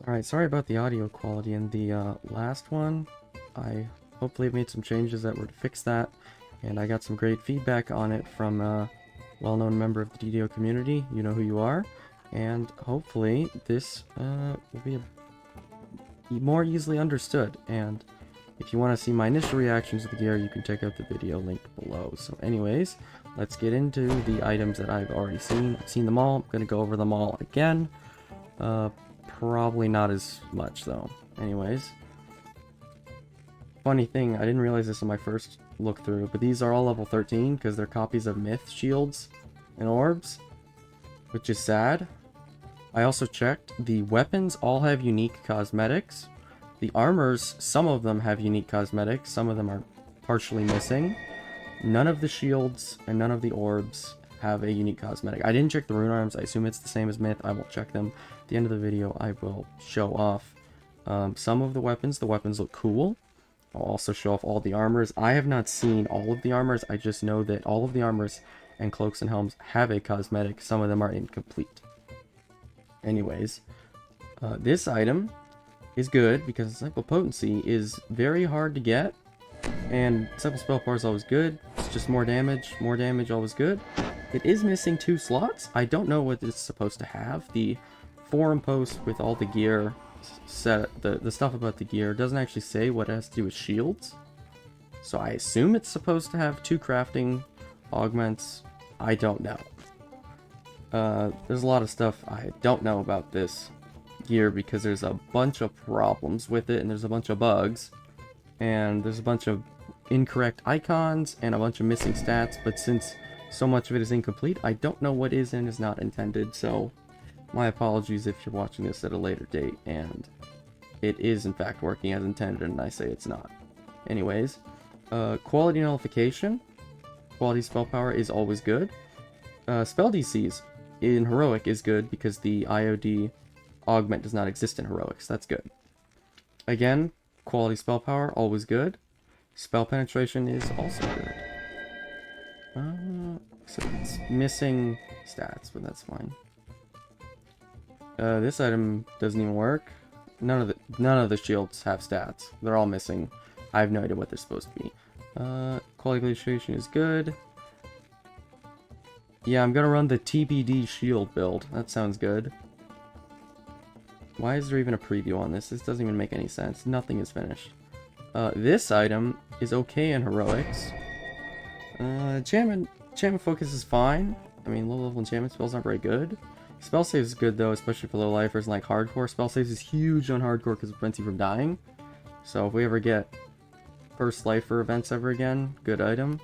Alright, sorry about the audio quality in the last one. I hopefully made some changes that were to fix that, and I got some great feedback on it from a well-known member of the DDO community. You know who you are, and hopefully this will be more easily understood. And if you want to see my initial reactions to the gear, you can check out the video linked below. So anyways, let's get into the items that I've already seen. I've seen them all. I'm going to go over them all again. Probably not as much though. Anyways, funny thing, I didn't realize this in my first look through, but these are all level 13 because they're copies of myth shields and orbs, which is sad. I also checked, the weapons all have unique cosmetics. The armors, some of them have unique cosmetics, some of them are partially missing. None of the shields and none of the orbs have a unique cosmetic. I didn't check the rune arms. I assume it's the same as myth. I will check them. At the end of the video, I will show off some of the weapons. The weapons look cool. I'll also show off all the armors. I have not seen all of the armors. I just know that all of the armors and cloaks and helms have a cosmetic. Some of them are incomplete. Anyways, this item is good because Disciple Potency is very hard to get. And Disciple Spell Power is always good. It's just more damage always good. It is missing 2 slots. I don't know what it's supposed to have. The forum post with all the gear set, the stuff about the gear doesn't actually say what it has to do with shields. So I assume it's supposed to have 2 crafting augments. I don't know. There's a lot of stuff I don't know about this gear because there's a bunch of problems with it and there's a bunch of bugs. And there's a bunch of incorrect icons and a bunch of missing stats, but since so much of it is incomplete, I don't know what is and is not intended, so my apologies if you're watching this at a later date and it is in fact working as intended and I say it's not. Anyways, quality nullification, quality spell power is always good. Spell DCs in Heroic is good because the IOD augment does not exist in Heroics, that's good. Again, quality spell power, always good. Spell penetration is also good. So it's missing stats, but that's fine. This item doesn't even work. None of the shields have stats. They're all missing. I have no idea what they're supposed to be. Quality glaciation is good. Yeah, I'm gonna run the TBD shield build. That sounds good. Why is there even a preview on this? This doesn't even make any sense. Nothing is finished. This item is okay in Heroics. Enchantment focus is fine. I mean, low-level enchantment spells aren't very good. Spell saves is good, though, especially for low-lifers and like hardcore. Spell saves is huge on hardcore because it prevents you from dying. So if we ever get first lifer events ever again, good item.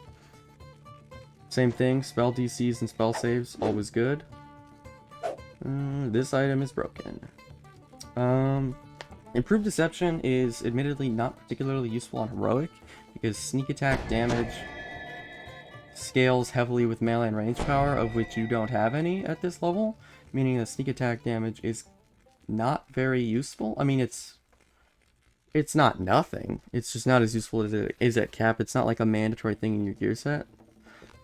Same thing, spell DCs and spell saves, always good. This item is broken. Improved Deception is admittedly not particularly useful on Heroic because sneak attack damage scales heavily with melee and range power, of which you don't have any at this level, meaning that sneak attack damage is not very useful. I mean, it's not nothing. It's just not as useful as it is at cap. It's not like a mandatory thing in your gear set.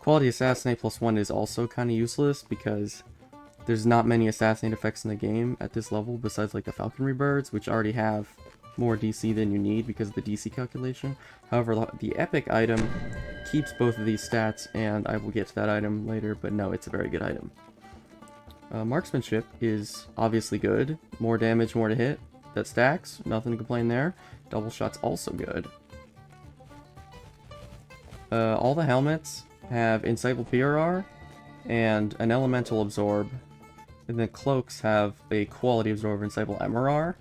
Quality Assassinate +1 is also kind of useless because there's not many assassinate effects in the game at this level besides like the falconry birds, which already have more DC than you need because of the DC calculation. However, the epic item keeps both of these stats, and I will get to that item later, but no, it's a very good item. Marksmanship is obviously good. More damage, more to hit. That stacks. Nothing to complain there. Double shot's also good. All the helmets have Insightful PRR and an Elemental Absorb. And the cloaks have a Quality Absorb and Insightful MRR.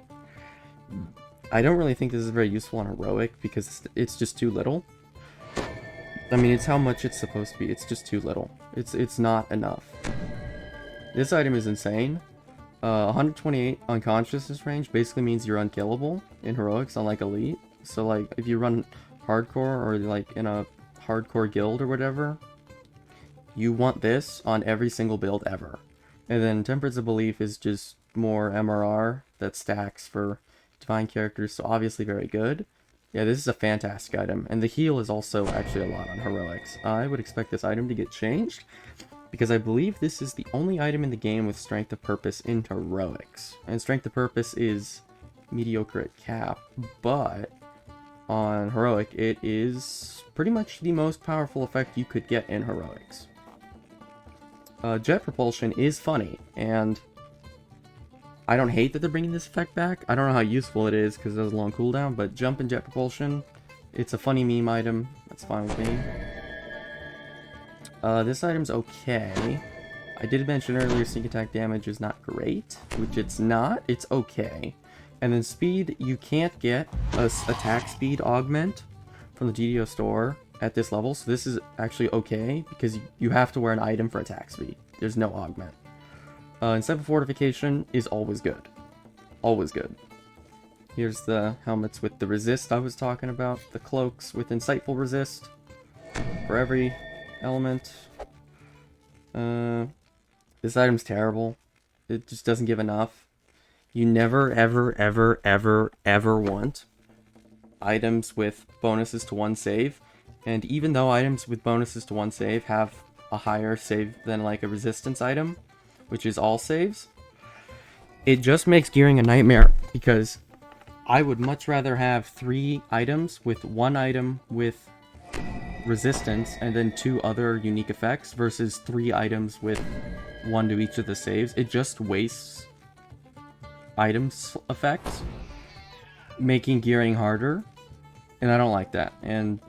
I don't really think this is very useful on Heroic because it's just too little. I mean, it's how much it's supposed to be. It's just too little. It's not enough. This item is insane. 128 unconsciousness range basically means you're unkillable in Heroics, unlike Elite. So, like, if you run hardcore or, like, in a hardcore guild or whatever, you want this on every single build ever. And then Temperance of Belief is just more MRR that stacks for divine characters, so obviously very good. Yeah, this is a fantastic item, and the heal is also actually a lot on Heroics. I would expect this item to get changed. because I believe this is the only item in the game with Strength of Purpose in Heroics. And Strength of Purpose is mediocre at cap, but on Heroic it is pretty much the most powerful effect you could get in Heroics. Jet Propulsion is funny, and I don't hate that they're bringing this effect back. I don't know how useful it is because it has a long cooldown, but Jump and Jet Propulsion, it's a funny meme item. That's fine with me. This item's okay. I did mention earlier sneak attack damage is not great, which it's not. It's okay. And then speed, you can't get a attack speed augment from the DDO store at this level, so this is actually okay because you have to wear an item for attack speed. There's no augment. Insightful Fortification is always good. Always good. Here's the helmets with the resist I was talking about. The cloaks with Insightful Resist for every element. This item's terrible. It just doesn't give enough. You never, ever, ever, ever, ever want items with bonuses to 1 save. And even though items with bonuses to 1 save have a higher save than like a resistance item, which is all saves, it just makes gearing a nightmare, because I would much rather have 3 items with 1 item with resistance and then 2 other unique effects versus 3 items with 1 to each of the saves. It just wastes items effects, making gearing harder, and I don't like that. And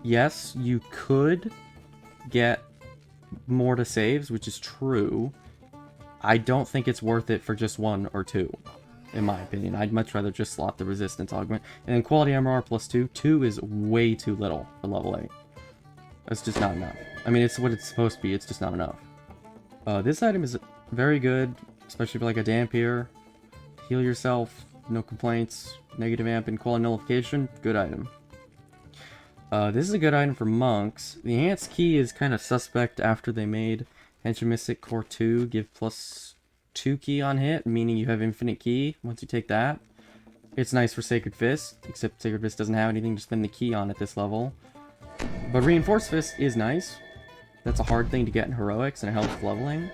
yes, you could get more to saves, which is true. I don't think it's worth it for just 1 or 2, in my opinion. I'd much rather just slot the resistance augment. And then quality MRR plus 2. 2 is way too little for level 8. That's just not enough. I mean, it's what it's supposed to be, it's just not enough. This item is very good, especially for like a Dampier. Heal yourself, no complaints. Negative amp and quality nullification, good item. This is a good item for monks. The Ant's key is kind of suspect after they made Henshin Mystic Core 2 give +2 key on hit, meaning you have infinite key once you take that. It's nice for Sacred Fist, except Sacred Fist doesn't have anything to spend the key on at this level. But Reinforced Fist is nice. That's a hard thing to get in Heroics, and it helps leveling.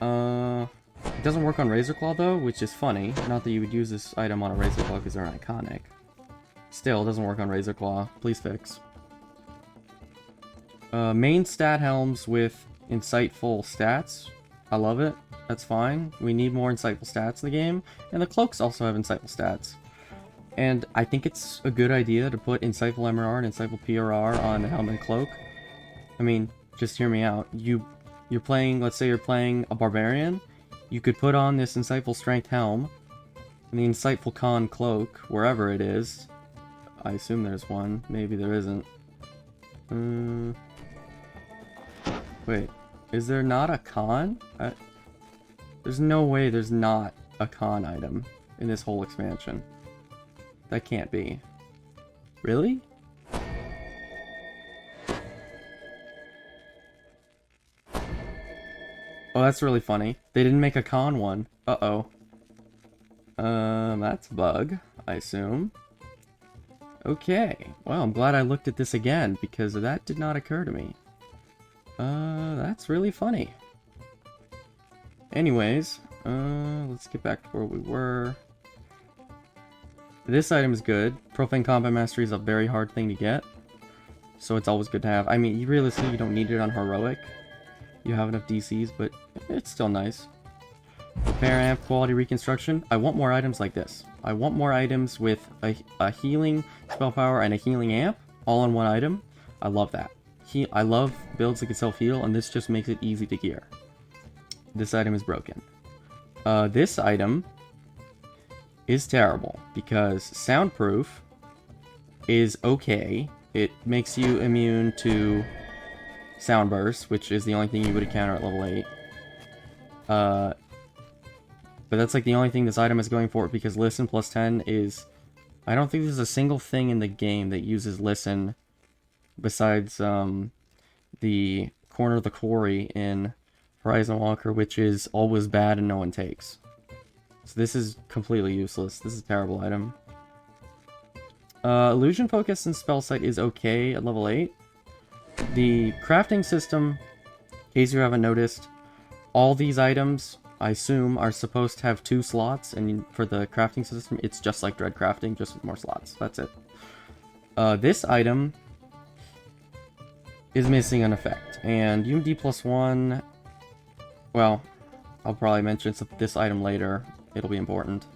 It doesn't work on Razor Claw though, which is funny. Not that you would use this item on a Razor Claw because they're iconic. Still, it doesn't work on Razor Claw. Please fix. Main stat helms with insightful stats. I love it. That's fine. We need more insightful stats in the game. And the cloaks also have insightful stats. And I think it's a good idea to put insightful MRR and insightful PRR on the helmet and cloak. I mean, just hear me out. You're playing, let's say you're playing a barbarian. You could put on this insightful strength helm and the insightful con cloak, wherever it is. I assume there's one. Maybe there isn't. Wait, is there not a con? There's no way there's not a con item in this whole expansion. That can't be. Really? Oh, that's really funny. They didn't make a con one. Uh-oh. That's a bug, I assume. Okay. Well, I'm glad I looked at this again, because that did not occur to me. That's really funny. Anyways, let's get back to where we were. This item is good. Profane Combat Mastery is a very hard thing to get, so it's always good to have. I mean, realistically, you don't need it on Heroic. You have enough DCs, but it's still nice. Repair Amp, Quality Reconstruction. I want more items like this. I want more items with a healing spell power and a healing amp all in one item. I love that. I love builds that can self-heal, and this just makes it easy to gear. This item is broken. This item is terrible, because Soundproof is okay. It makes you immune to Sound Burst, which is the only thing you would encounter at level 8. But that's like the only thing this item is going for, because Listen plus 10 is... I don't think there's a single thing in the game that uses Listen besides the Corner of the Quarry in Horizon Walker, which is always bad and no one takes. So this is completely useless. This is a terrible item. Illusion Focus and Spell Sight is okay at level 8. The crafting system case you haven't noticed, all these items, I assume, are supposed to have 2 slots, and for the crafting system, it's just like Dread Crafting, just with more slots. That's it. This item is missing an effect, and UMD +1, well, I'll probably mention this item later. It'll be important.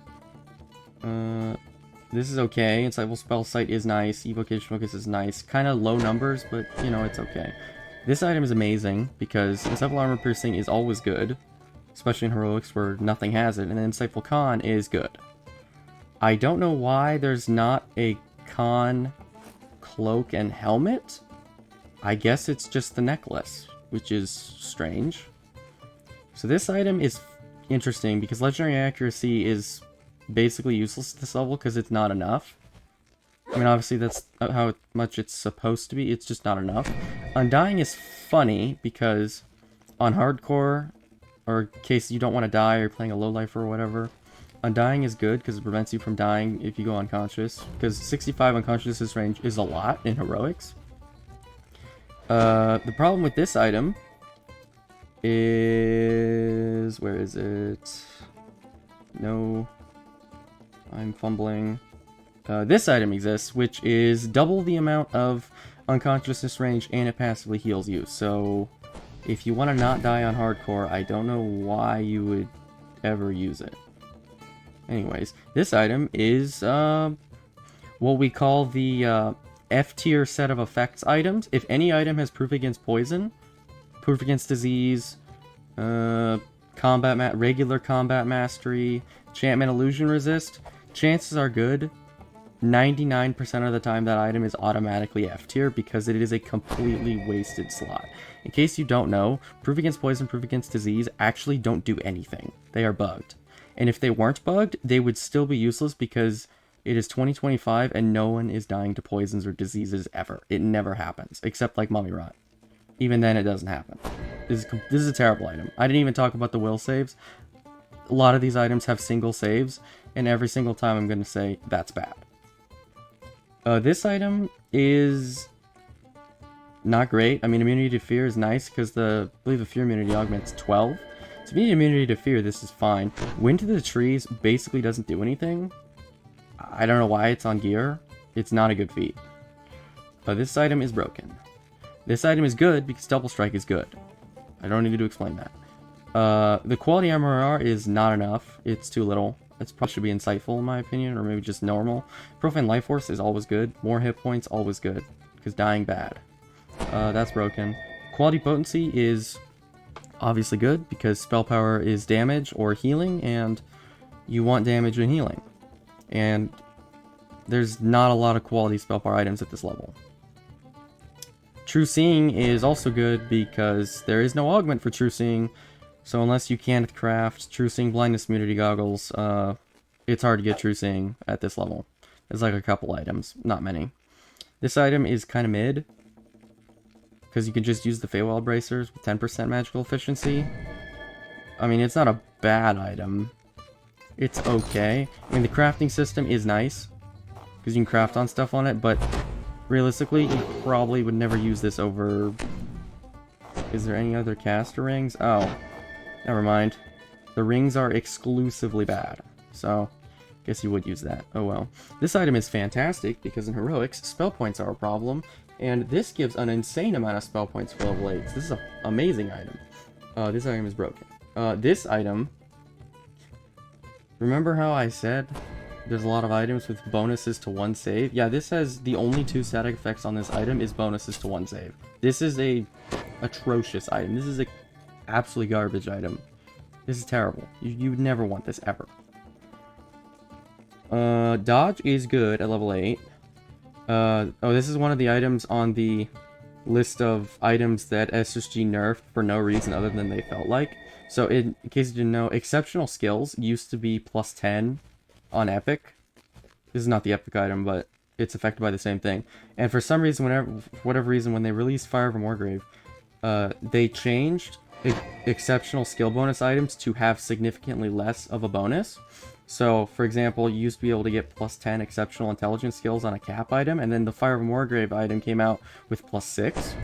This is okay. Insightful Spell Sight is nice. Evocation Focus is nice. Kind of low numbers, but, you know, it's okay. This item is amazing, because Insightful Armor Piercing is always good, especially in Heroics where nothing has it, and then Insightful Con is good. I don't know why there's not a Con cloak and helmet. I guess it's just the necklace, which is strange. So this item is interesting, because Legendary Accuracy is basically useless at this level, because it's not enough. I mean, obviously that's how much it's supposed to be, it's just not enough. Undying is funny, because on Hardcore, or in case you don't want to die, or playing a low life or whatever, Undying is good, because it prevents you from dying if you go unconscious, because 65 unconsciousness range is a lot in Heroics. The problem with this item is... where is it? No. I'm fumbling. This item exists, which is double the amount of unconsciousness range, and it passively heals you. So, if you want to not die on Hardcore, I don't know why you would ever use it. Anyways, this item is what we call the F-tier set of effects items. If any item has proof against poison, proof against disease, regular combat mastery, enchantment illusion resist, chances are good 99% of the time that item is automatically F-tier, because it is a completely wasted slot. In case you don't know, proof against poison, proof against disease actually don't do anything. They are bugged. And if they weren't bugged, they would still be useless, because it is 2025 and no one is dying to poisons or diseases ever. It never happens, except like Mummy Rot. Even then, it doesn't happen. This is a terrible item. I didn't even talk about the will saves. A lot of these items have single saves, and every single time I'm going to say, that's bad. This item is not great. I mean, immunity to fear is nice, because I believe the fear immunity augments 12. So if you need immunity to fear, this is fine. Wind to the trees basically doesn't do anything. I don't know why it's on gear. It's not a good feat. But this item is broken. This item is good because Double Strike is good. I don't need to explain that. The quality MRR is not enough. It's too little. It probably should be insightful in my opinion, or maybe just normal. Profane Life Force is always good. More hit points, always good. Because dying bad. That's broken. Quality Potency is obviously good, because spell power is damage or healing, and you want damage and healing. And there's not a lot of quality spell power items at this level. True Seeing is also good, because there is no augment for True Seeing, so unless you can craft True Seeing Blindness Immunity Goggles, it's hard to get True Seeing at this level. There's like a couple items, not many. This item is kind of mid, because you can just use the Feywild Bracers with 10% magical efficiency. I mean, it's not a bad item. It's okay. I mean, the crafting system is nice, because you can craft on stuff on it, but realistically, you probably would never use this over... Is there any other caster rings? Oh, never mind. The rings are exclusively bad, so guess you would use that. Oh well. This item is fantastic, because in Heroics, spell points are a problem, and this gives an insane amount of spell points for level 8. This is an amazing item. This item is broken. This item... Remember how I said there's a lot of items with bonuses to 1 save? Yeah, this has the only 2 static effects on this item is bonuses to 1 save. This is a atrocious item. This is a absolutely garbage item. This is terrible. You would never want this ever. Dodge is good at level 8. Oh, this is one of the items on the list of items that SSG nerfed for no reason other than they felt like. So in case you didn't know, exceptional skills used to be plus 10 on epic. This is not the epic item, but it's affected by the same thing. And for some reason, for whatever reason, when they released Fire of a Moorgrave, they changed exceptional skill bonus items to have significantly less of a bonus. So, for example, you used to be able to get plus 10 exceptional intelligence skills on a cap item, and then the Fire of a Moorgrave item came out with plus 6.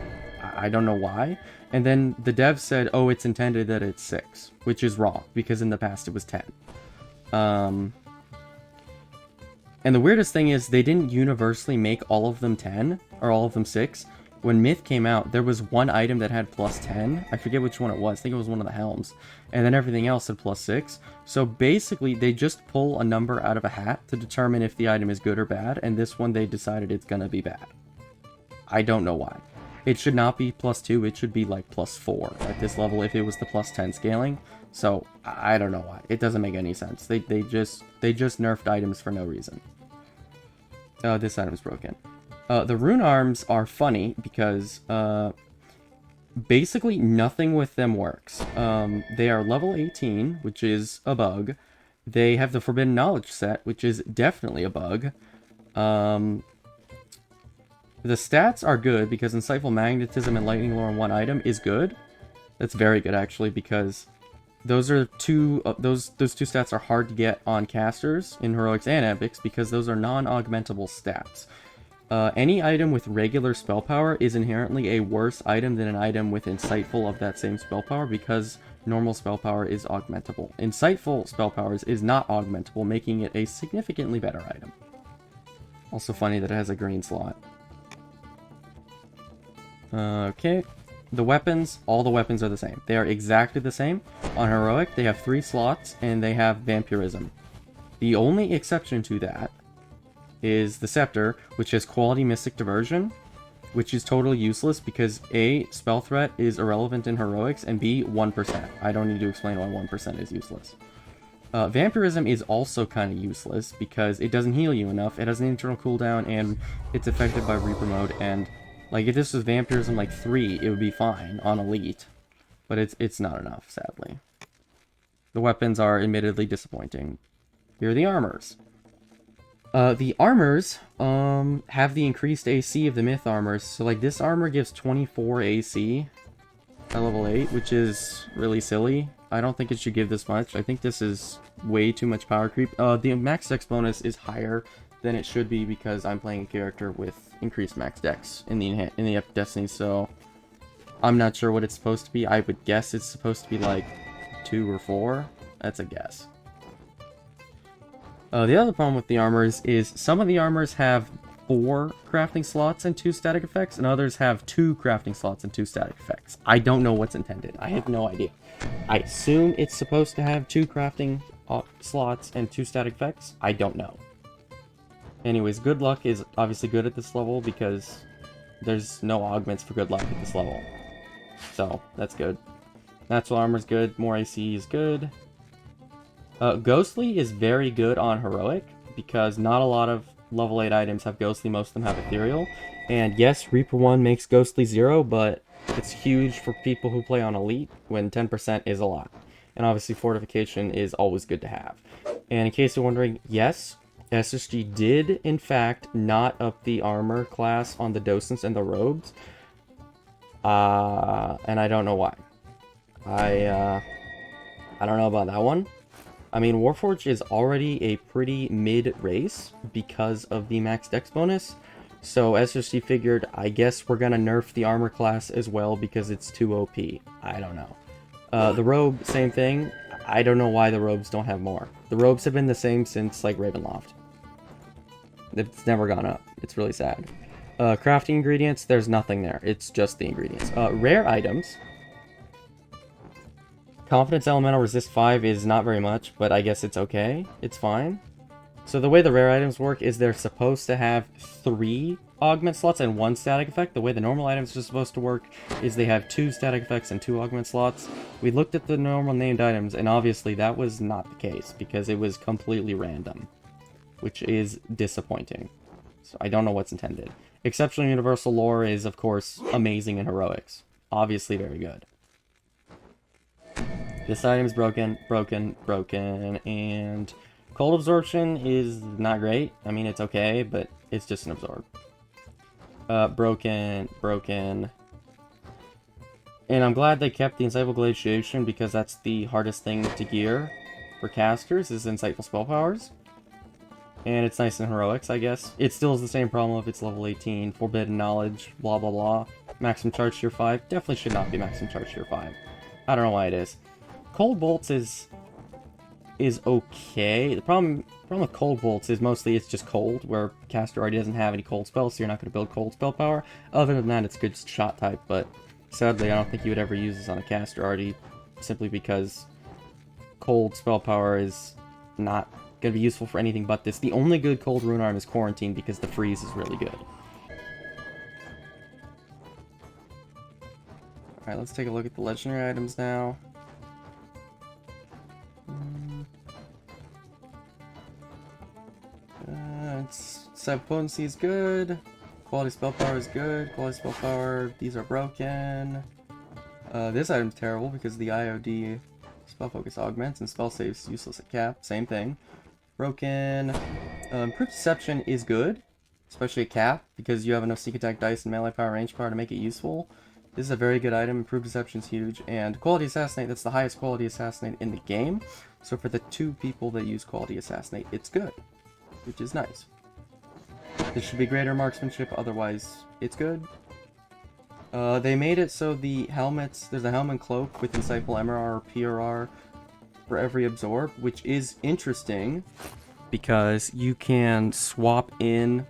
I don't know why. And then the dev said, oh, it's intended that it's 6, which is wrong, because in the past it was 10. And the weirdest thing is, they didn't universally make all of them 10, or all of them 6. When Myth came out, there was one item that had plus 10. I forget which one it was. I think it was one of the helms. And then everything else had plus 6. So basically, they just pull a number out of a hat to determine if the item is good or bad. And this one, they decided it's gonna be bad. I don't know why. It should not be plus 2. It should be like plus 4 at this level if it was the plus 10 scaling. So I don't know why. It doesn't make any sense. They just nerfed items for no reason. This item's broken. The rune arms are funny because basically nothing with them works. They are level 18, which is a bug. They have the Forbidden Knowledge set, which is definitely a bug. The stats are good because Insightful Magnetism and Lightning Lore in one item is good. That's very good actually, because those are two those two stats are hard to get on casters in Heroics and Epics because those are non-augmentable stats. Any item with regular spell power is inherently a worse item than an item with Insightful of that same spell power because normal spell power is augmentable. Insightful spell powers is not augmentable, making it a significantly better item. Also funny that it has a green slot. Okay. The weapons, all the weapons are the same. They are exactly the same. On Heroic, they have 3 slots, and they have Vampirism. The only exception to that is the Scepter, which has Quality Mystic Diversion, which is totally useless because A, Spell Threat is irrelevant in Heroics, and B, 1%. I don't need to explain why 1% is useless. Vampirism is also kind of useless because it doesn't heal you enough, it has an internal cooldown, and it's affected by Reaper mode, and like, if this was Vampirism like 3, it would be fine on Elite. But it's not enough, sadly. The weapons are admittedly disappointing. Here are the armors. The armors have the increased AC of the Myth armors. So, like, this armor gives 24 AC at level 8, which is really silly. I don't think it should give this much. I think this is way too much power creep. The max dex bonus is higher than it should be because I'm playing a character with increased max dex in the Epic Destiny, so I'm not sure what it's supposed to be. I would guess it's supposed to be like 2 or 4. That's a guess. The other problem with the armors is some of the armors have 4 crafting slots and 2 static effects, and others have 2 crafting slots and 2 static effects. I don't know what's intended. I have no idea. I assume it's supposed to have 2 crafting slots and 2 static effects. I don't know. Anyways, good luck is obviously good at this level because there's no augments for good luck at this level. So, that's good. Natural armor is good. More AC is good. Ghostly is very good on Heroic because not a lot of level 8 items have Ghostly. Most of them have Ethereal. And yes, Reaper 1 makes Ghostly 0, but it's huge for people who play on Elite when 10% is a lot. And obviously Fortification is always good to have. And in case you're wondering, yes, SSG did, in fact, not up the armor class on the docents and the robes. And I don't know why. I don't know about that one. I mean, Warforged is already a pretty mid-race because of the max dex bonus. So SSG figured, I guess we're gonna nerf the armor class as well because it's too OP. I don't know. The robe, same thing. I don't know why the robes don't have more. The robes have been the same since, like, Ravenloft. It's never gone up. It's really sad. Crafting ingredients, there's nothing there. It's just the ingredients. Rare items. Confidence Elemental Resist 5 is not very much, but I guess it's okay. It's fine. So the way the rare items work is they're supposed to have 3 augment slots and 1 static effect. The way the normal items are supposed to work is they have 2 static effects and 2 augment slots. We looked at the normal named items, and obviously that was not the case because it was completely random, which is disappointing. So I don't know what's intended. Exceptional Universal Lore is, of course, amazing in Heroics. Obviously very good. This item's broken, and Cold Absorption is not great. I mean, it's okay, but it's just an absorb. Broken. And I'm glad they kept the Insightful Glaciation because that's the hardest thing to gear for casters, is Insightful Spell Powers. And it's nice in heroics, I guess. It still has the same problem if it's level 18, forbidden knowledge, blah blah blah. Maximum charge tier 5, definitely should not be maximum charge tier 5. I don't know why it is. Cold bolts is okay. The problem with cold bolts is mostly it's just cold, where caster already doesn't have any cold spells, so you're not going to build cold spell power. Other than that, it's good shot type, but sadly I don't think you would ever use this on a caster already, simply because cold spell power is not going to be useful for anything but this. The only good cold rune arm is Quarantine, because the freeze is really good. Alright, let's take a look at the legendary items now. Set potency is good. Quality spell power is good. Quality spell power, these are broken. This item's terrible because the IOD spell focus augments and spell saves useless at cap. Same thing. Broken. Improved deception is good, especially at cap, because you have enough sneak attack dice and melee power, range power to make it useful. This is a very good item. Improved deception is huge. And quality assassinate, that's the highest quality assassinate in the game. So for the 2 people that use quality assassinate, it's good, which is nice. This should be greater marksmanship, otherwise it's good. They made it so the helmets, there's a helmet and cloak with insightful MRR or PRR for every absorb, which is interesting because you can swap in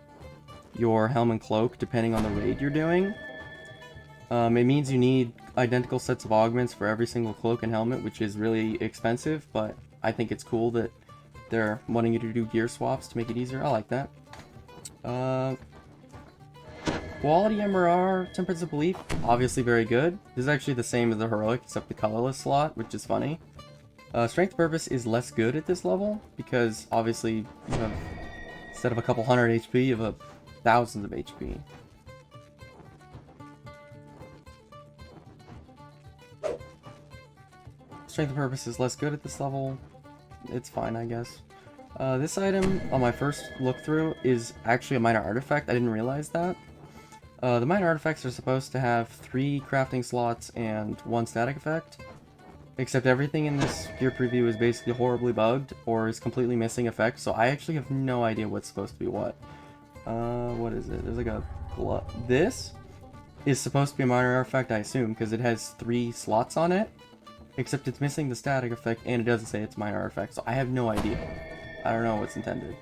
your helmet and cloak depending on the raid you're doing. It means you need identical sets of augments for every single cloak and helmet, which is really expensive, but I think it's cool that they're wanting you to do gear swaps to make it easier. I like that. Quality MRR, Temperance of Belief, obviously very good. This is actually the same as the Heroic, except the colorless slot, which is funny. Strength Purpose is less good at this level, because obviously you have, instead of a couple hundred HP, you have thousands of HP. Strength of Purpose is less good at this level. It's fine, I guess. This item, on my first look through, is actually a minor artifact. I didn't realize that. The minor artifacts are supposed to have 3 crafting slots and 1 static effect. Except everything in this gear preview is basically horribly bugged, or is completely missing effects, so I actually have no idea what's supposed to be what. What is it? There's like a... This is supposed to be a minor artifact, I assume, because it has 3 slots on it. Except it's missing the static effect, and it doesn't say it's minor artifact, so I have no idea. I don't know what's intended.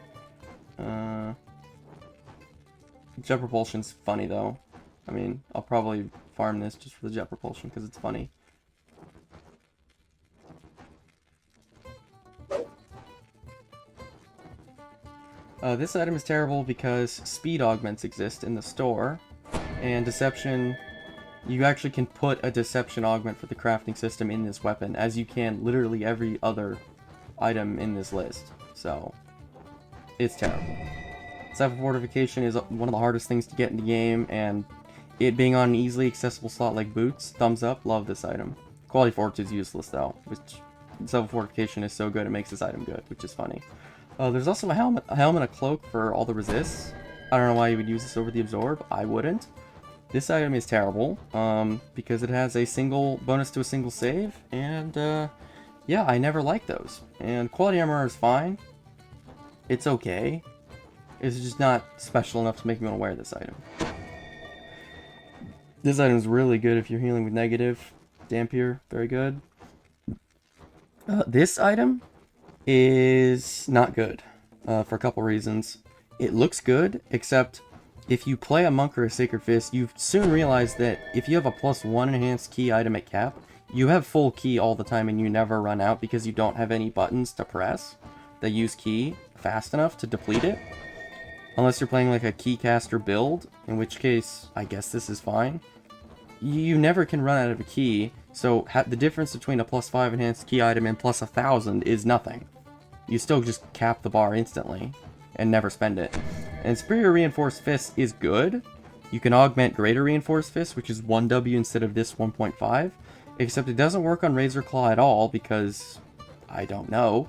Jet propulsion's funny though. I mean, I'll probably farm this just for the jet propulsion because it's funny. This item is terrible because speed augments exist in the store, and deception, you actually can put a deception augment for the crafting system in this weapon, as you can literally every other item in this list. So, it's terrible. Cypher Fortification is one of the hardest things to get in the game, and it being on an easily accessible slot like boots, thumbs up, love this item. Quality Fortitude is useless though, which Cypher Fortification is so good it makes this item good, which is funny. There's also a helmet and a cloak for all the resists. I don't know why you would use this over the absorb, I wouldn't. This item is terrible, because it has a single bonus to a single save, and yeah, I never like those. And quality armor is fine. It's okay. It's just not special enough to make me want to wear this item. This item is really good if you're healing with negative. Dampier, very good. This item is not good for a couple reasons. It looks good, except if you play a Monk or a Sacred Fist, you soon realize that if you have a +1 enhanced key item at cap, you have full key all the time and you never run out because you don't have any buttons to press that use key fast enough to deplete it. Unless you're playing like a keycaster build, in which case, I guess this is fine. You never can run out of a key, so the difference between a +5 enhanced key item and +1000 is nothing. You still just cap the bar instantly and never spend it. And Superior Reinforced Fist is good. You can augment Greater Reinforced Fist, which is 1W instead of this 1.5. Except it doesn't work on Razor Claw at all because I don't know.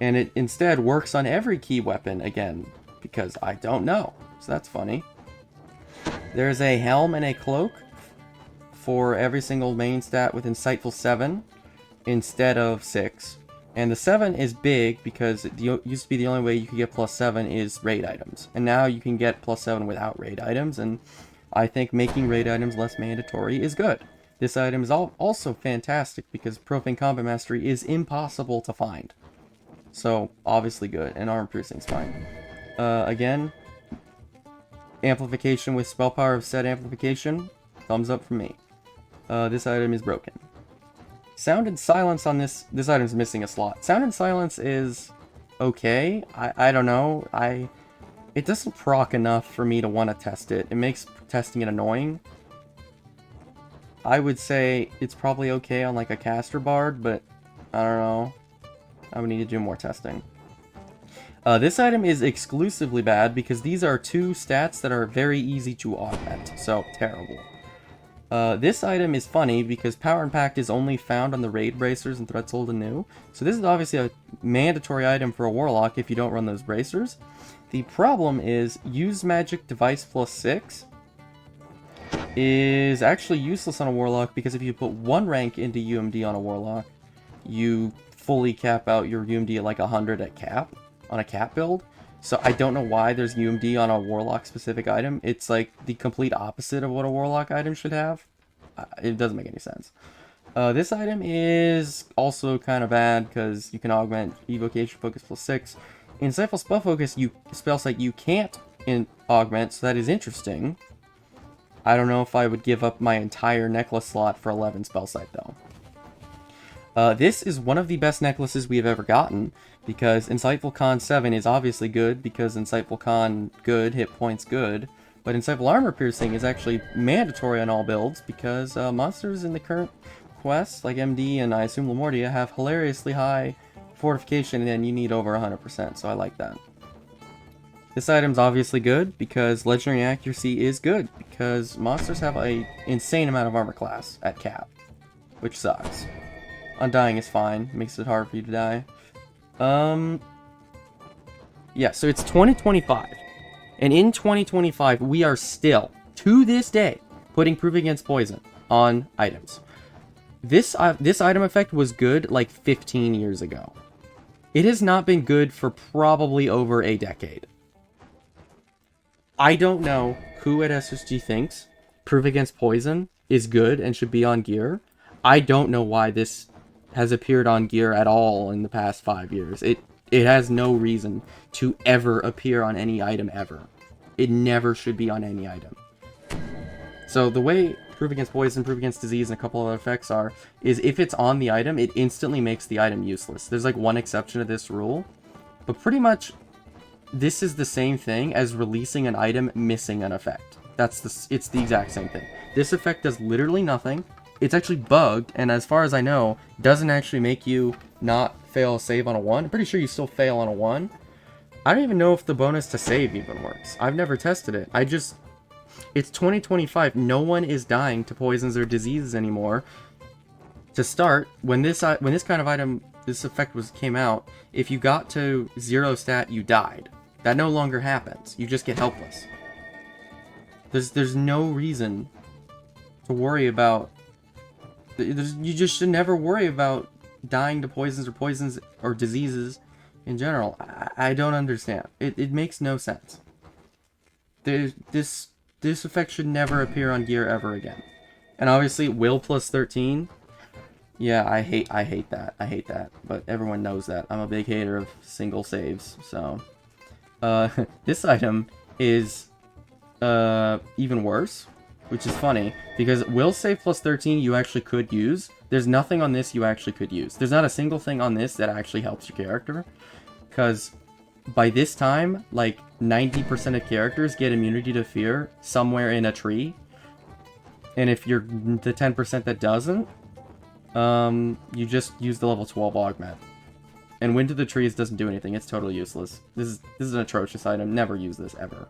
And it instead works on every key weapon again because I don't know. So that's funny. There's a helm and a cloak for every single main stat with Insightful 7 instead of 6. And the 7 is big because it used to be the only way you could get +7 is raid items. And now you can get +7 without raid items, and I think making raid items less mandatory is good. This item is also fantastic because Profane Combat Mastery is impossible to find. So, obviously good, and Armor Piercing's fine. Again, amplification with spell power of said amplification, thumbs up from me. This item is broken. Sound and Silence on this item's missing a slot. Sound and Silence is okay. I don't know. It doesn't proc enough for me to want to test it. It makes testing it annoying. I would say it's probably okay on like a caster bard, but I don't know. I would need to do more testing. This item is exclusively bad because these are two stats that are very easy to augment. So, terrible. This item is funny because Power Impact is only found on the Raid Bracers and Threats Old and New. So this is obviously a mandatory item for a Warlock if you don't run those Bracers. The problem is, Use Magic Device +6 is actually useless on a Warlock because if you put 1 rank into UMD on a Warlock, you fully cap out your UMD at like 100 at cap, on a cap build. So I don't know why there's UMD on a Warlock specific item. It's like the complete opposite of what a Warlock item should have. It doesn't make any sense. This item is also kind of bad because you can augment Evocation Focus +6. Insightful Spell Focus, spell site you can't augment, so that is interesting. I don't know if I would give up my entire necklace slot for 11 spell site though. This is one of the best necklaces we have ever gotten, because Insightful Con 7 is obviously good, because Insightful Con good, hit points good, but Insightful Armor Piercing is actually mandatory on all builds, because monsters in the current quests, like MD and I assume Lamordia, have hilariously high fortification, and you need over 100%, so I like that. This item's obviously good, because Legendary Accuracy is good, because monsters have an insane amount of armor class at cap, which sucks. Undying is fine, makes it hard for you to die. Yeah, so it's 2025, and in 2025, we are still, to this day, putting Proof Against Poison on items. This item effect was good like 15 years ago. It has not been good for probably over a decade. I don't know who at SSG thinks Proof Against Poison is good and should be on gear. I don't know why this has appeared on gear at all in the past 5 years. It has no reason to ever appear on any item ever. It never should be on any item. So the way Proof Against Poison, Proof Against Disease, and a couple other effects is if it's on the item, it instantly makes the item useless. There's like one exception to this rule, but pretty much this is the same thing as releasing an item missing an effect. It's the exact same thing. This effect does literally nothing. It's actually bugged, and as far as I know, doesn't actually make you not fail a save on a 1. I'm pretty sure you still fail on a 1. I don't even know if the bonus to save even works. I've never tested it. It's 2025. No one is dying to poisons or diseases anymore. To start, when this kind of item, this effect came out, if you got to 0 stat, you died. That no longer happens. You just get helpless. There's no reason to worry about. You just should never worry about dying to poisons or diseases in general. I don't understand. It makes no sense. This effect should never appear on gear ever again. And obviously, will +13. Yeah, I hate that. I hate that. But everyone knows that. I'm a big hater of single saves. So, this item is even worse. Which is funny, because will save +13 you actually could use. There's nothing on this you actually could use. There's not a single thing on this that actually helps your character. Because by this time, like 90% of characters get immunity to fear somewhere in a tree. And if you're the 10% that doesn't, you just use the level 12 augment. And Wind to the Trees doesn't do anything. It's totally useless. This is an atrocious item. Never use this ever.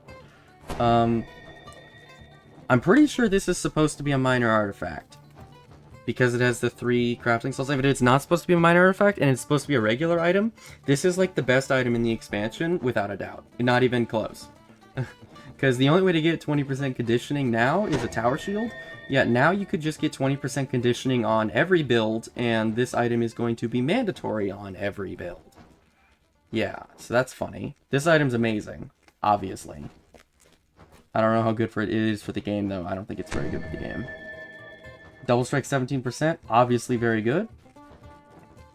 I'm pretty sure this is supposed to be a minor artifact. Because it has the 3 crafting cells. If it's not supposed to be a minor artifact, and it's supposed to be a regular item, this is like the best item in the expansion, without a doubt. Not even close. because the only way to get 20% conditioning now is a tower shield. Yeah, now you could just get 20% conditioning on every build, and this item is going to be mandatory on every build. Yeah, so that's funny. This item's amazing, obviously. I don't know how good it is for the game, though. I don't think it's very good for the game. Double strike 17%, obviously very good.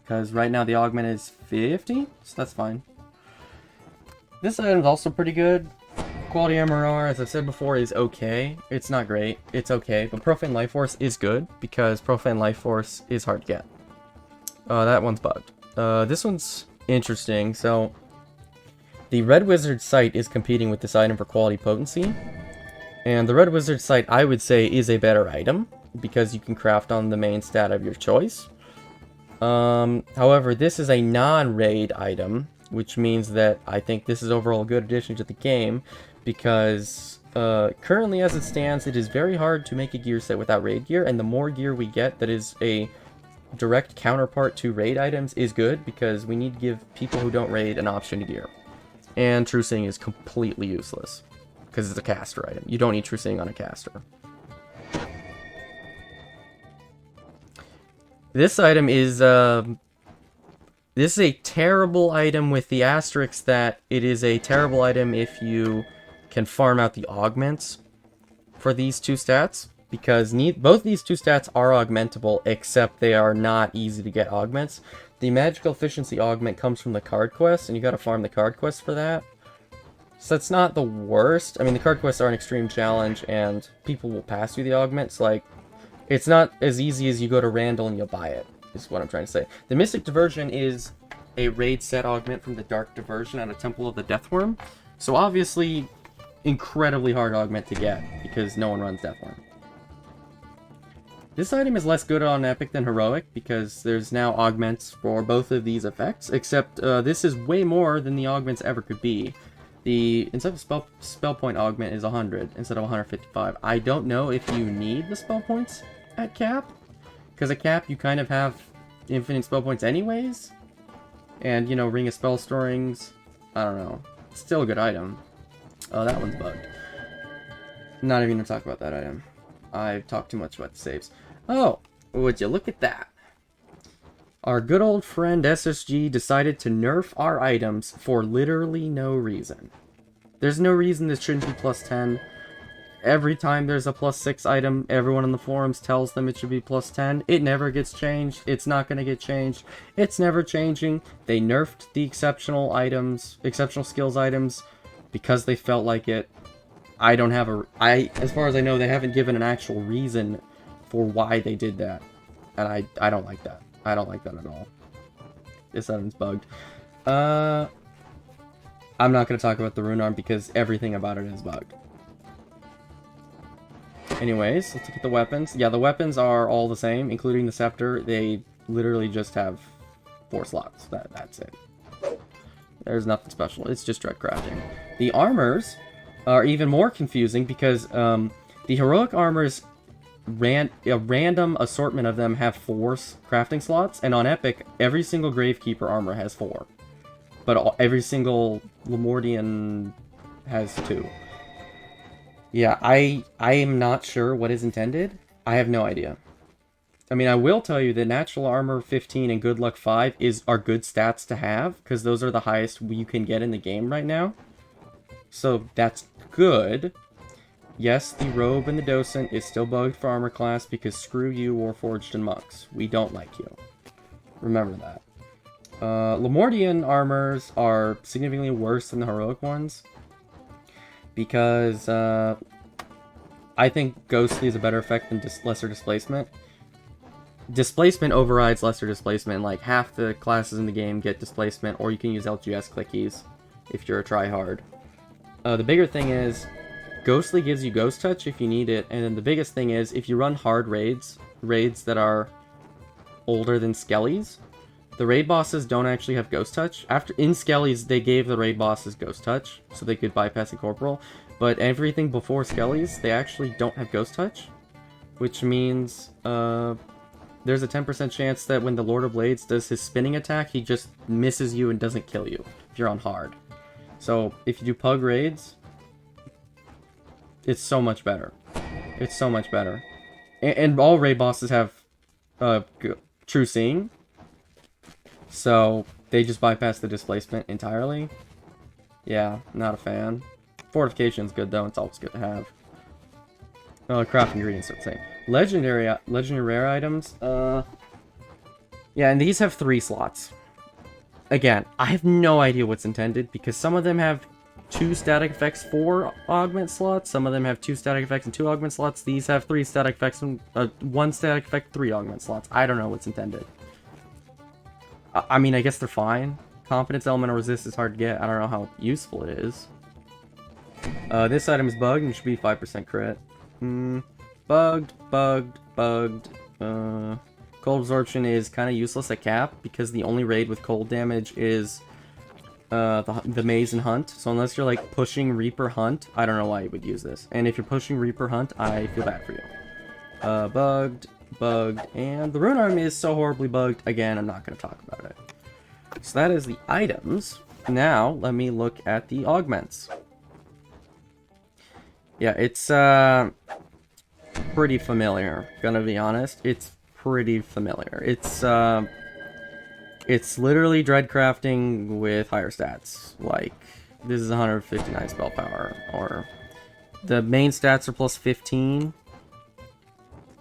Because right now the augment is 50, so that's fine. This item's also pretty good. Quality MRR, as I've said before, is okay. It's not great, it's okay. But Profane Life Force is good, because Profane Life Force is hard to get. That one's bugged. This one's interesting, so... The Red Wizard Sight is competing with this item for quality potency. And the Red Wizard Sight, I would say, is a better item, because you can craft on the main stat of your choice. However, this is a non-raid item, which means that I think this is overall a good addition to the game, because currently as it stands, it is very hard to make a gear set without raid gear, and the more gear we get that is a direct counterpart to raid items is good, because we need to give people who don't raid an option to gear. And True Seeing is completely useless, because it's a caster item. You don't need True Seeing on a caster. This item is, this is a terrible item with the asterisk that it is a terrible item if you can farm out the augments for these two stats, because both these two stats are augmentable, except they are not easy to get augments. The magical efficiency augment comes from the card quest, and you gotta farm the card quest for that. So that's not the worst. I mean, the card quests are an extreme challenge, and people will pass you the augments. Like, it's not as easy as you go to Randall and you'll buy it, is what I'm trying to say. The Mystic Diversion is a raid set augment from the Dark Diversion out of Temple of the Deathworm. So obviously, incredibly hard augment to get, because no one runs Deathworm. This item is less good on Epic than Heroic, because there's now augments for both of these effects, except this is way more than the augments ever could be. The instead of spell point augment is 100 instead of 155. I don't know if you need the spell points at cap, because at cap you kind of have infinite spell points anyways, and you know, Ring of Spell Storings, I don't know. It's still a good item. Oh, that one's bugged. Not even gonna talk about that item. I've talked too much about the saves. Oh, would you look at that? Our good old friend SSG decided to nerf our items for literally no reason. There's no reason this shouldn't be plus 10. Every time there's a plus 6 item, everyone in the forums tells them it should be plus 10. It never gets changed. It's not going to get changed. It's never changing. They nerfed the exceptional items, exceptional skills items, because they felt like it. I don't have as far as I know, they haven't given an actual reason for why they did that. And I don't like that. I don't like that at all. This item's bugged. I'm not going to talk about the Rune Arm because everything about it is bugged. Anyways, let's look at the weapons. Yeah, the weapons are all the same, including the Scepter. They literally just have 4 slots. That's it. There's nothing special. It's just direct crafting. The armors are even more confusing because the heroic armors, a random assortment of them have 4 crafting slots, and on Epic, every single Gravekeeper armor has 4. But every single Lamordian has 2. Yeah, I am not sure what is intended. I have no idea. I mean, I will tell you that Natural Armor 15 and Good Luck 5 are good stats to have, because those are the highest you can get in the game right now. So that's good. Yes, the Robe and the Docent is still bugged for armor class, because screw you, Warforged and Monks. We don't like you. Remember that. Lamordian armors are significantly worse than the heroic ones, because I think Ghostly is a better effect than Lesser Displacement. Displacement overrides Lesser Displacement. Like, half the classes in the game get Displacement, or you can use LGS clickies if you're a tryhard. The bigger thing is, Ghostly gives you Ghost Touch if you need it, and then the biggest thing is, if you run hard raids that are older than Skellies, the raid bosses don't actually have Ghost Touch. In Skellies, they gave the raid bosses Ghost Touch, so they could bypass the Corporal, but everything before Skellies, they actually don't have Ghost Touch, which means there's a 10% chance that when the Lord of Blades does his spinning attack, he just misses you and doesn't kill you if you're on hard. So if you do Pug raids, It's so much better. It's so much better. And all raid bosses have true seeing. So they just bypass the displacement entirely. Yeah, not a fan. Fortification's good though, it's always good to have. Craft ingredients are the same. Legendary rare items, yeah, and these have 3 slots. Again, I have no idea what's intended, because some of them have 2 static effects, 4 augment slots. Some of them have 2 static effects and 2 augment slots. These have 3 static effects and 1 static effect, 3 augment slots. I don't know what's intended. I mean, I guess they're fine. Competence, elemental resist is hard to get. I don't know how useful it is. This item is bugged and should be 5% crit. Bugged. Cold absorption is kind of useless at cap, because the only raid with cold damage is the maze and hunt. So unless you're like pushing Reaper Hunt, I don't know why you would use this. And if you're pushing Reaper Hunt, I feel bad for you. Bugged, and the rune arm is so horribly bugged. Again, I'm not going to talk about it. So that is the items. Now, let me look at the augments. Yeah, it's pretty familiar, gonna be honest. It's pretty familiar. It's literally dread crafting with higher stats. Like, this is 159 spell power, or the main stats are plus 15.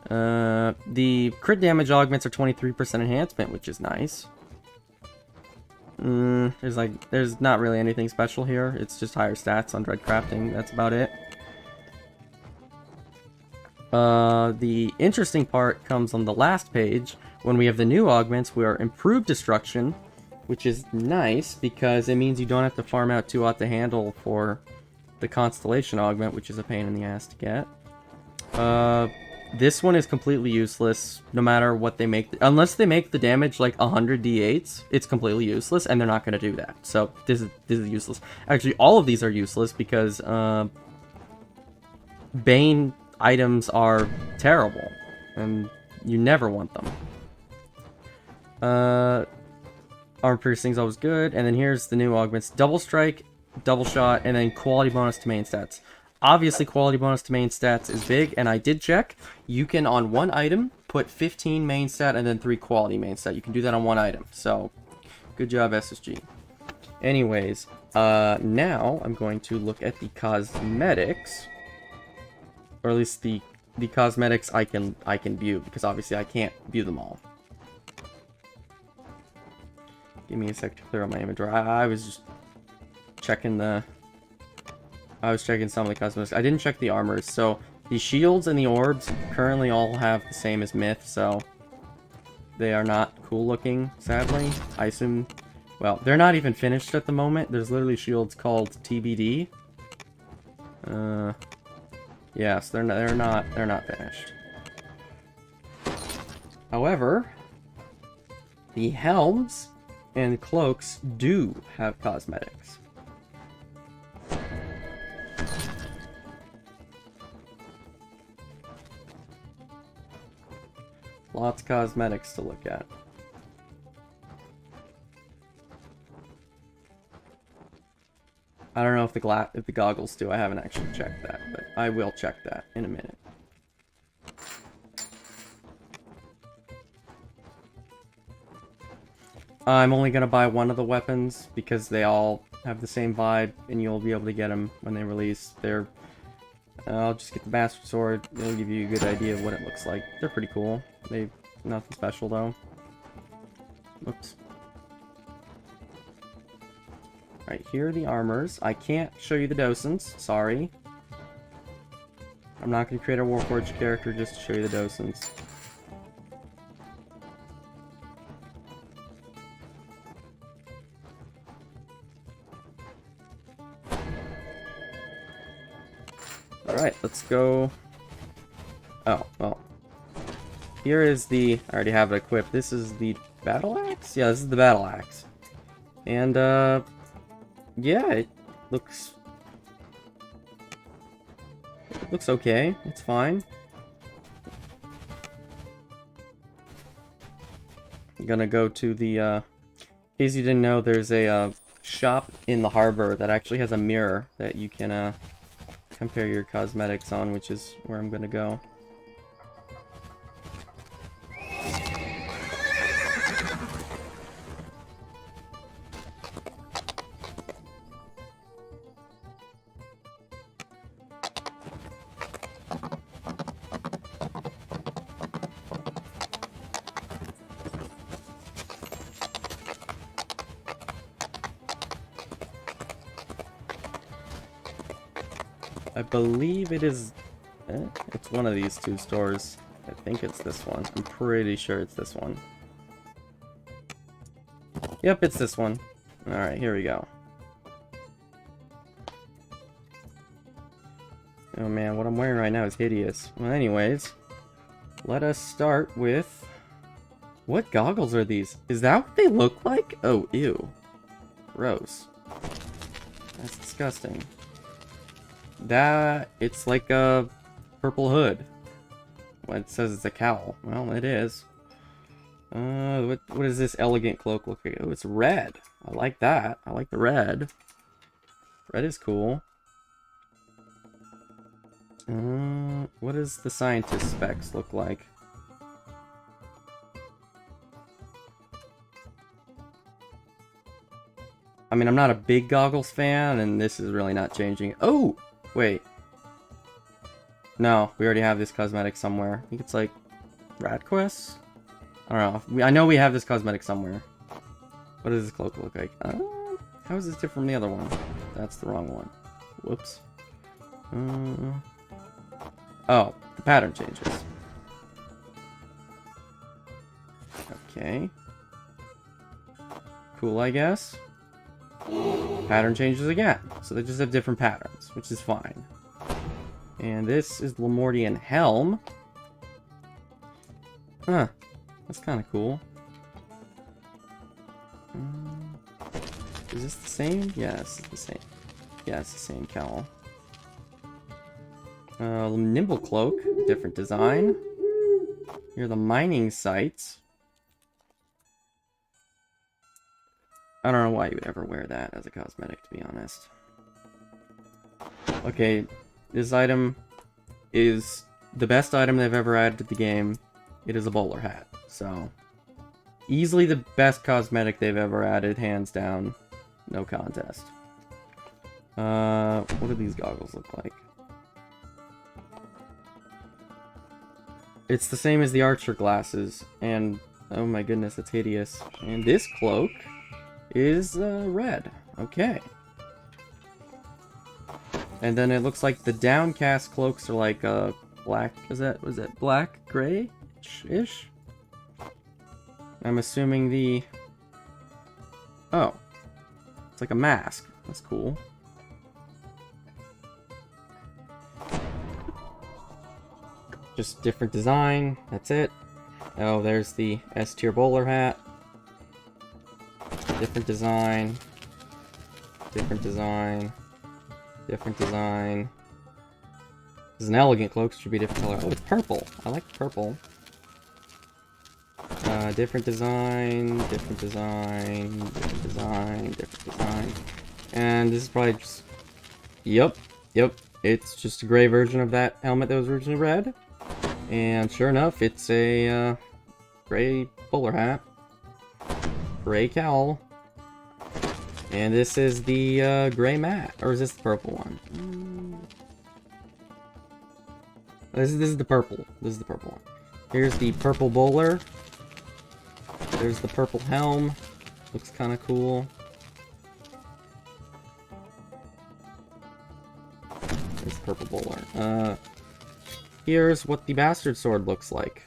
The crit damage augments are 23% enhancement, which is nice. There's not really anything special here. It's just higher stats on dread crafting. That's about it. The interesting part comes on the last page. When we have the new augments, we are improved destruction, which is nice because it means you don't have to farm out too hot to handle for the constellation augment, which is a pain in the ass to get. This one is completely useless no matter what they make. Unless they make the damage like 100 d8s, it's completely useless, and they're not going to do that. So this is useless. Actually, all of these are useless because Bane items are terrible, and you never want them. Armor piercing's always good, and then here's the new augments: double strike, double shot, and then quality bonus to main stats. Obviously, quality bonus to main stats is big, and I did check. You can, on one item, put 15 main stat and then 3 quality main stat. You can do that on one item, so good job, SSG. Anyways, now I'm going to look at the cosmetics, or at least the cosmetics I can view, because obviously I can't view them all. Give me a sec to clear out my inventory. I was just checking checking some of the cosmetics. I didn't check the armors. So the shields and the orbs currently all have the same as myth, so they are not cool looking, sadly. I assume, well, they're not even finished at the moment. There's literally shields called TBD. Yes, they're not finished. However, the helms and cloaks do have cosmetics. Lots of cosmetics to look at. I don't know if the goggles do. I haven't actually checked that, but I will check that in a minute. I'm only gonna buy one of the weapons because they all have the same vibe, and you'll be able to get them when they release. I'll just get the Bastard Sword. It'll give you a good idea of what it looks like. They're pretty cool. Nothing special though. Oops. Alright, here are the armors. I can't show you the docents, sorry. I'm not going to create a Warforged character just to show you the docents. Alright, let's go. Oh, well. Here is the... I already have it equipped. This is the battle axe? Yeah, this is the battle axe. And, yeah, it looks okay. It's fine. I'm gonna go to the, in case you didn't know, there's a, shop in the harbor that actually has a mirror that you can, compare your cosmetics on, which is where I'm gonna go. I believe it is... it's one of these two stores. I think it's this one. I'm pretty sure it's this one. Yep, it's this one. Alright, here we go. Oh man, what I'm wearing right now is hideous. Well, anyways, let us start with... What goggles are these? Is that what they look like? Oh, ew. Gross. That's disgusting. That... it's like a purple hood. Well, it says it's a cowl. Well, it is. What does this elegant cloak look like? Oh, it's red. I like that. I like the red. Red is cool. What does the scientist specs look like? I mean, I'm not a big goggles fan, and this is really not changing. Oh! Wait. No, we already have this cosmetic somewhere. I think it's like... Rat Quests? I don't know. I know we have this cosmetic somewhere. What does this cloak look like? How is this different from the other one? That's the wrong one. Whoops. Oh, the pattern changes. Okay. Cool, I guess. Pattern changes again. So they just have different patterns, which is fine. And this is Lamordian Helm. Huh. That's kind of cool. Is this the same? Yes, it's the same. Yeah, it's the same cowl. Nimble Cloak, different design. Here are the mining sites. I don't know why you would ever wear that as a cosmetic, to be honest. Okay, this item is the best item they've ever added to the game. It is a bowler hat, so... easily the best cosmetic they've ever added, hands down. No contest. What do these goggles look like? It's the same as the archer glasses, and oh my goodness, it's hideous. And this cloak is red. Okay. And then it looks like the downcast cloaks are like black. Was that black gray-ish? I'm assuming the... oh. It's like a mask. That's cool. Just different design. That's it. Oh, there's the S-tier bowler hat. Different design. Different design. Different design. This is an elegant cloak. Should be a different color. Oh, it's purple. I like purple. Different design. Different design. Different design. Different design. And this is probably just... Yep. Yep. It's just a gray version of that helmet that was originally red. And sure enough, it's a gray bowler hat. Gray cowl. And this is the gray mat. Or is this the purple one? This is the purple. This is the purple one. Here's the purple bowler. There's the purple helm. Looks kind of cool. There's the purple bowler. Here's what the bastard sword looks like.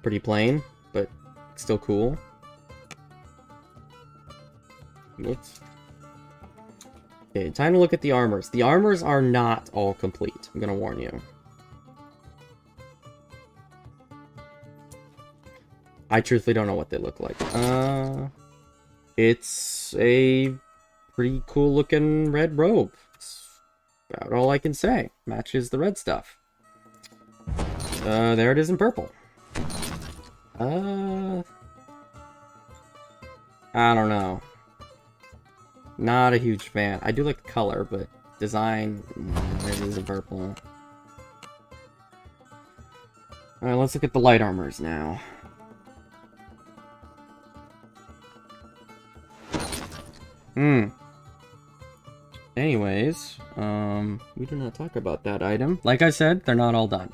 Pretty plain, but still cool. Whoops. Okay, time to look at the armors. The armors are not all complete, I'm gonna warn you. I truthfully don't know what they look like. It's a pretty cool looking red robe. That's about all I can say. Matches the red stuff. There it is in purple. I don't know. Not a huge fan. I do like the color, but design, it is a purple. Alright, let's look at the light armors now. Anyways, we did not talk about that item. Like I said, they're not all done.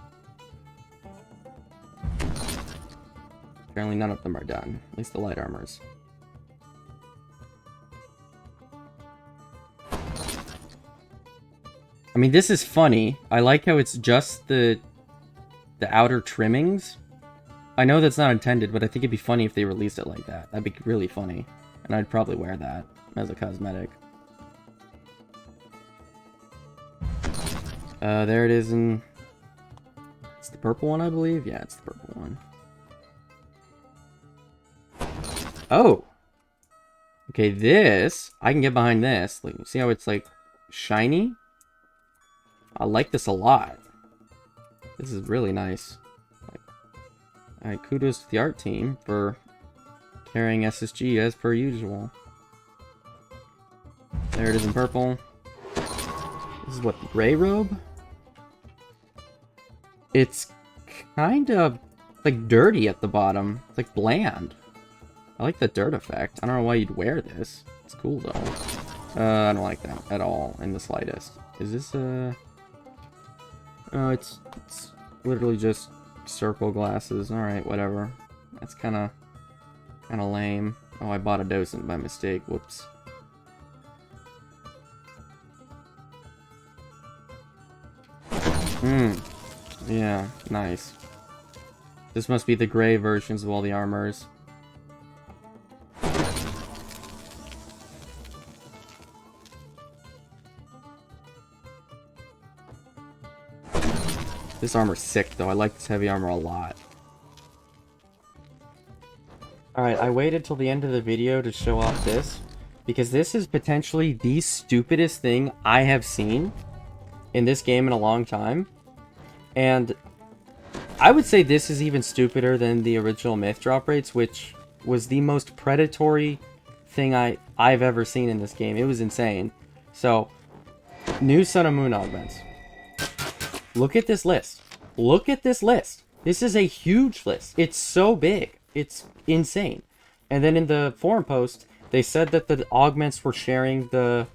Apparently none of them are done. At least the light armors. I mean, this is funny. I like how it's just the outer trimmings. I know that's not intended, but I think it'd be funny if they released it like that. That'd be really funny. And I'd probably wear that as a cosmetic. There it is in... It's the purple one, I believe? Yeah, it's the purple one. Oh! Okay, this... I can get behind this. Like, see how it's, like, shiny? I like this a lot. This is really nice. Alright, kudos to the art team for carrying SSG as per usual. There it is in purple. This is what, the gray robe? It's kind of like dirty at the bottom. It's like bland. I like the dirt effect. I don't know why you'd wear this. It's cool though. I don't like that at all in the slightest. Is this oh, it's literally just circle glasses. Alright, whatever. That's kinda lame. Oh, I bought a docent by mistake. Whoops. Yeah, nice. This must be the gray versions of all the armors. This armor's sick, though. I like this heavy armor a lot. Alright, I waited till the end of the video to show off this, because this is potentially the stupidest thing I have seen in this game in a long time. And I would say this is even stupider than the original myth drop rates, which was the most predatory thing I've ever seen in this game. It was insane. So, new Sun and Moon augments. Look at this list. Look at this list. This is a huge list. It's so big. It's insane. And then in the forum post, they said that the augments were sharing the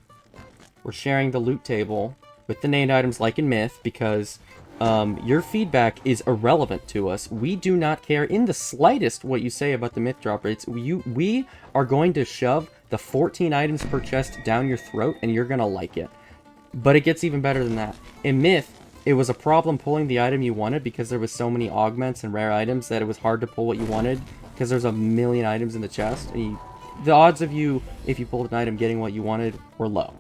loot table with the named items like in Myth, because your feedback is irrelevant to us. We do not care in the slightest what you say about the myth drop rates. We are going to shove the 14 items per chest down your throat, and you're gonna like it. But it gets even better than that. In Myth, it was a problem pulling the item you wanted because there was so many augments and rare items that it was hard to pull what you wanted because there's a million items in the chest. And the odds of you, if you pulled an item, getting what you wanted were low.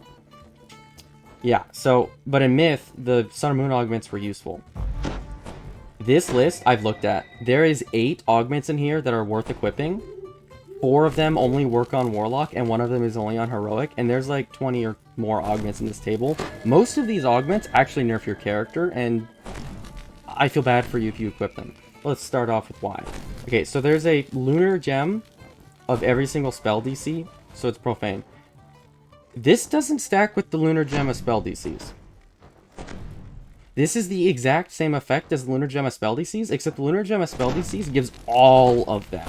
Yeah, so, but in Myth, the Sun and Moon augments were useful. This list I've looked at. There is 8 augments in here that are worth equipping. 4 of them only work on Warlock, and 1 of them is only on Heroic, and there's like 20 or more augments in this table. Most of these augments actually nerf your character, and I feel bad for you if you equip them. Let's start off with why. Okay, so there's a lunar gem of every single spell DC, so it's profane. This doesn't stack with the lunar gem of spell DCs. This is the exact same effect as the lunar gem of spell DCs, except the lunar gem of spell DCs gives all of them.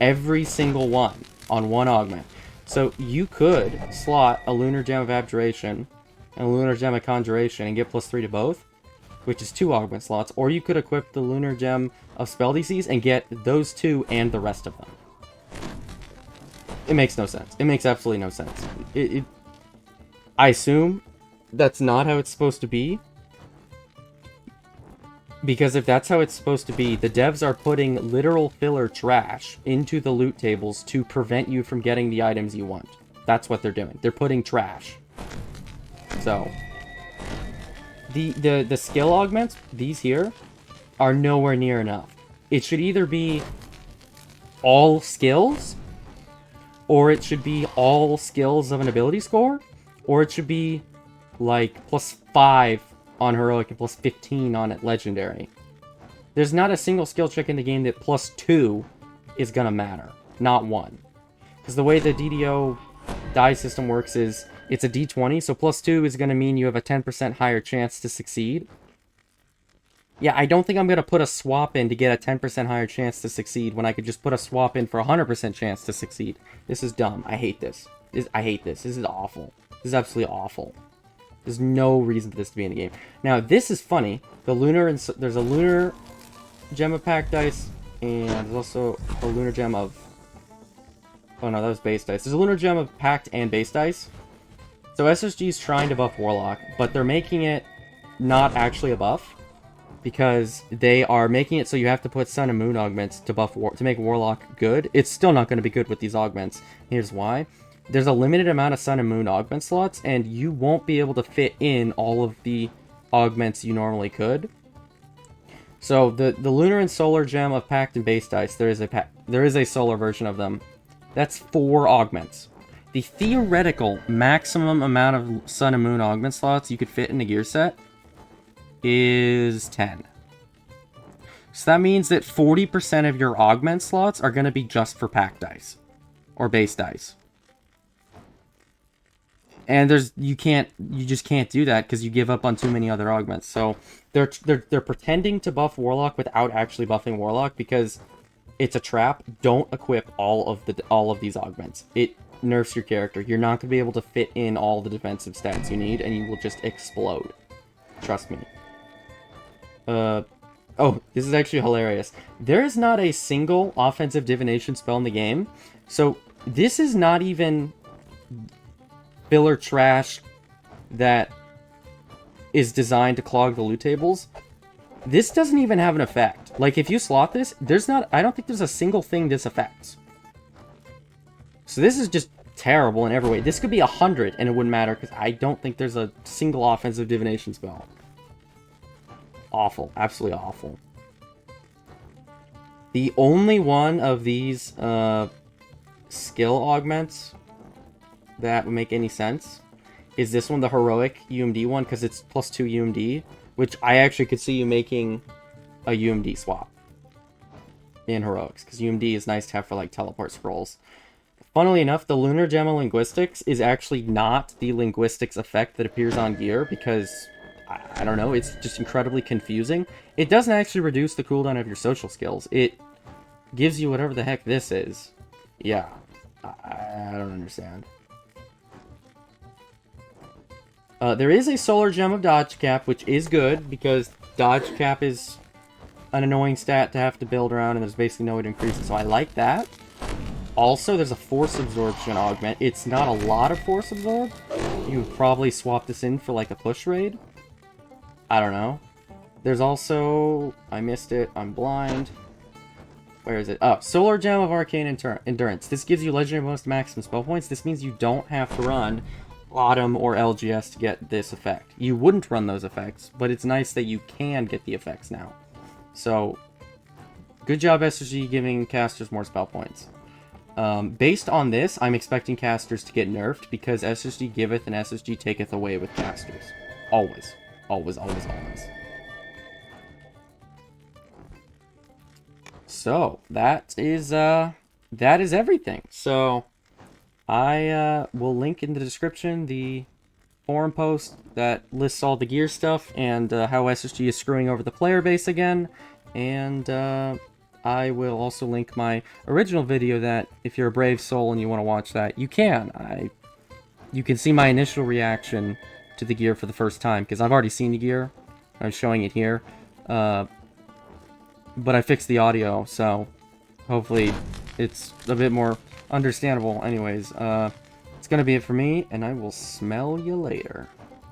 Every single one on one augment. So you could slot a lunar gem of abjuration and a lunar gem of conjuration and get +3 to both, which is 2 augment slots, or you could equip the lunar gem of spell DCs and get those 2 and the rest of them. It makes no sense. It makes absolutely no sense. I assume that's not how it's supposed to be. Because if that's how it's supposed to be, the devs are putting literal filler trash into the loot tables to prevent you from getting the items you want. That's what they're doing. They're putting trash. So, the skill augments, these here, are nowhere near enough. It should either be all skills, or it should be all skills of an ability score, or it should be like +5 on Heroic and +15 on it Legendary. There's not a single skill check in the game that +2 is gonna matter. Not one. Because the way the DDO die system works is it's a D20, so +2 is going to mean you have a 10% higher chance to succeed. Yeah, I don't think I'm going to put a swap in to get a 10% higher chance to succeed when I could just put a swap in for a 100% chance to succeed. This is dumb. I hate this. I hate this. This is awful. This is absolutely awful. There's no reason for this to be in the game. Now, this is funny. There's a lunar gem of pack dice, and there's also a lunar gem of... Oh no, that was base dice. There's a lunar gem of packed and base dice. So SSG is trying to buff Warlock, but they're making it not actually a buff, because they are making it so you have to put Sun and Moon augments to make Warlock good. It's still not going to be good with these augments. Here's why. There's a limited amount of Sun and Moon augment slots, and you won't be able to fit in all of the augments you normally could. So the lunar and solar gem of packed and base dice, there is a solar version of them. That's 4 augments. The theoretical maximum amount of Sun and Moon augment slots you could fit in a gear set is 10. So that means that 40% of your augment slots are going to be just for pack dice or base dice. And you just can't do that because you give up on too many other augments. So they're pretending to buff Warlock without actually buffing Warlock because it's a trap. Don't equip all of these augments. It nerfs your character. You're not going to be able to fit in all the defensive stats you need, and you will just explode. Trust me. Oh, this is actually hilarious. There is not a single offensive divination spell in the game. So this is not even filler trash that is designed to clog the loot tables. This doesn't even have an effect. Like, if you slot this, I don't think there's a single thing this affects. So this is just terrible in every way. This could be 100 and it wouldn't matter because I don't think there's a single offensive divination spell. Awful. Absolutely awful. The only one of these skill augments that would make any sense is this one, the heroic UMD one, because it's +2 UMD, which I actually could see you making a UMD swap in heroics, because UMD is nice to have for like teleport scrolls. Funnily enough, the lunar gem of linguistics is actually not the linguistics effect that appears on gear, because I don't know, it's just incredibly confusing. It doesn't actually reduce the cooldown of your social skills. It gives you whatever the heck this is. Yeah, I don't understand. There is a solar gem of dodge cap, which is good, because dodge cap is an annoying stat to have to build around, and there's basically no way to increase it, so I like that. Also, there's a force absorption augment. It's not a lot of force absorb. You would probably swap this in for like a push raid. I don't know. There's also... I missed it. I'm blind. Where is it? Oh, solar gem of arcane endurance. This gives you legendary bonus to maximum spell points. This means you don't have to run Autumn or LGS to get this effect. You wouldn't run those effects, but it's nice that you can get the effects now. So, good job SSG giving casters more spell points. Based on this, I'm expecting casters to get nerfed, because SSG giveth and SSG taketh away with casters. Always. Always, always, always. So, that is everything. So, I will link in the description the forum post that lists all the gear stuff and how SSG is screwing over the player base again. And I will also link my original video that, if you're a brave soul and you want to watch that, you can. You can see my initial reaction to the gear for the first time, because I've already seen the gear. I'm showing it here. But I fixed the audio, so hopefully it's a bit more understandable. Anyways, it's gonna be it for me, and I will smell you later.